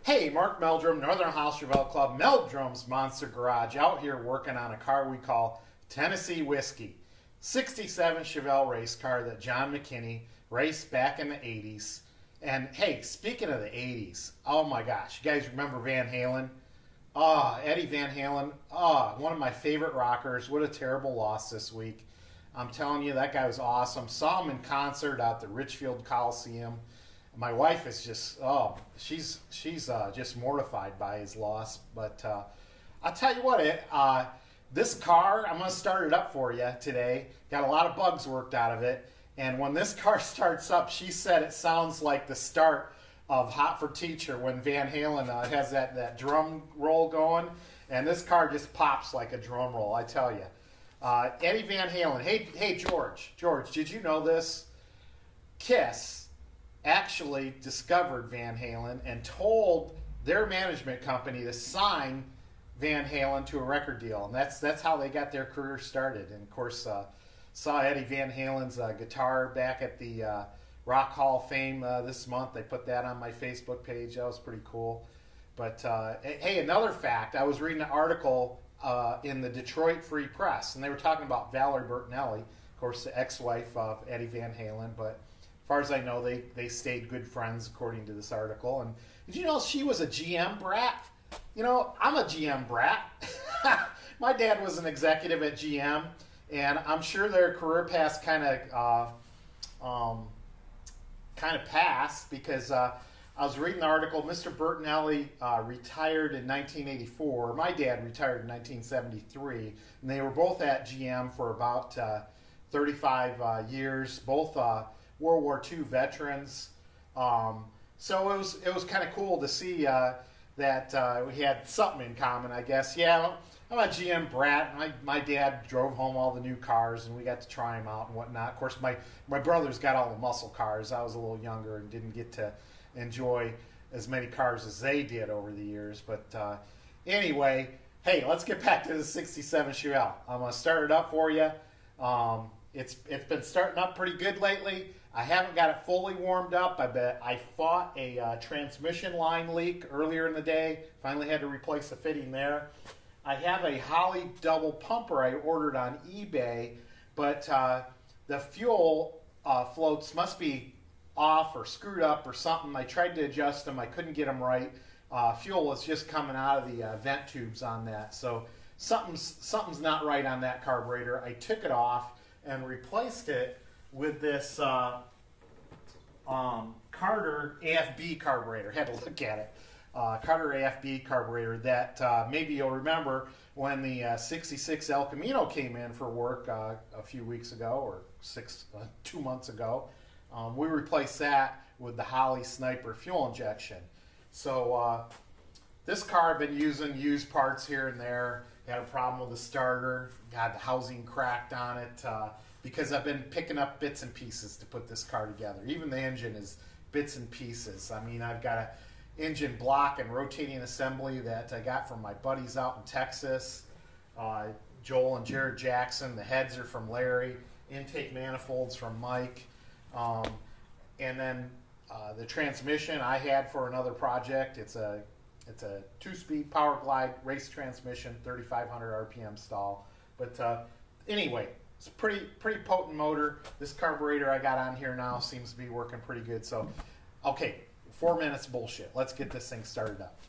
Hey, Mark Meldrum, Northern House Chevelle Club, Meldrum's Monster Garage, out here working on a car we call Tennessee Whiskey. 67 Chevelle race car that John McKinney raced back in the 80s. And hey, speaking of the 80s, oh my gosh, you guys remember Van Halen? Eddie Van Halen, one of my favorite rockers. What a terrible loss this week. I'm telling you, that guy was awesome. Saw him in concert out the Richfield Coliseum. My wife is just, she's just mortified by his loss. But I'll tell you what, this car, I'm going to start it up for you today. Got a lot of bugs worked out of it. And when this car starts up, she said it sounds like the start of Hot for Teacher when Van Halen has that drum roll going. And this car just pops like a drum roll, I tell you. Eddie Van Halen. Hey, George, did you know this? Kiss actually discovered Van Halen and told their management company to sign Van Halen to a record deal, and that's how they got their career started. And of course, saw Eddie Van Halen's guitar back at the Rock Hall of Fame this month. They put that on my Facebook page. That was pretty cool. But hey, another fact: I was reading an article in the Detroit Free Press, and they were talking about Valerie Bertinelli, of course, the ex-wife of Eddie Van Halen, but as far as I know, they stayed good friends, according to this article. And did you know she was a GM brat? You know, I'm a GM brat. My dad was an executive at GM, and I'm sure their career paths kind of passed because I was reading the article. Mr. Bertinelli retired in 1984. My dad retired in 1973, and they were both at GM for about 35 years. Both World War II veterans. So it was kind of cool to see that we had something in common, I guess. Yeah, I'm a GM brat. My dad drove home all the new cars, and we got to try them out and whatnot. Of course, my brothers got all the muscle cars. I was a little younger and didn't get to enjoy as many cars as they did over the years. But anyway, hey, let's get back to the 67 Chevelle. I'm going to start it up for you. It's been starting up pretty good lately. I haven't got it fully warmed up. I fought a transmission line leak earlier in the day. Finally had to replace the fitting there. I have a Holley double pumper I ordered on eBay, but the fuel floats must be off or screwed up or something. I tried to adjust them. I couldn't get them right. Fuel was just coming out of the vent tubes on that. So something's not right on that carburetor. I took it off and replaced it with this Carter AFB carburetor. Had to look at it. Carter AFB carburetor that maybe you'll remember when the 66 El Camino came in for work a few weeks ago or 2 months ago. We replaced that with the Holley Sniper fuel injection. So this car I've been using used parts here and there. Had a problem with the starter. Got the housing cracked on it. Because I've been picking up bits and pieces to put this car together. Even the engine is bits and pieces. I mean, I've got an engine block and rotating assembly that I got from my buddies out in Texas, Joel and Jared Jackson. The heads are from Larry. Intake manifolds from Mike. And then the transmission I had for another project. It's a 2-speed Power Glide race transmission, 3,500 RPM stall. But anyway, it's a pretty potent motor. This carburetor I got on here now seems to be working pretty good. So, okay, 4 minutes bullshit. Let's get this thing started up.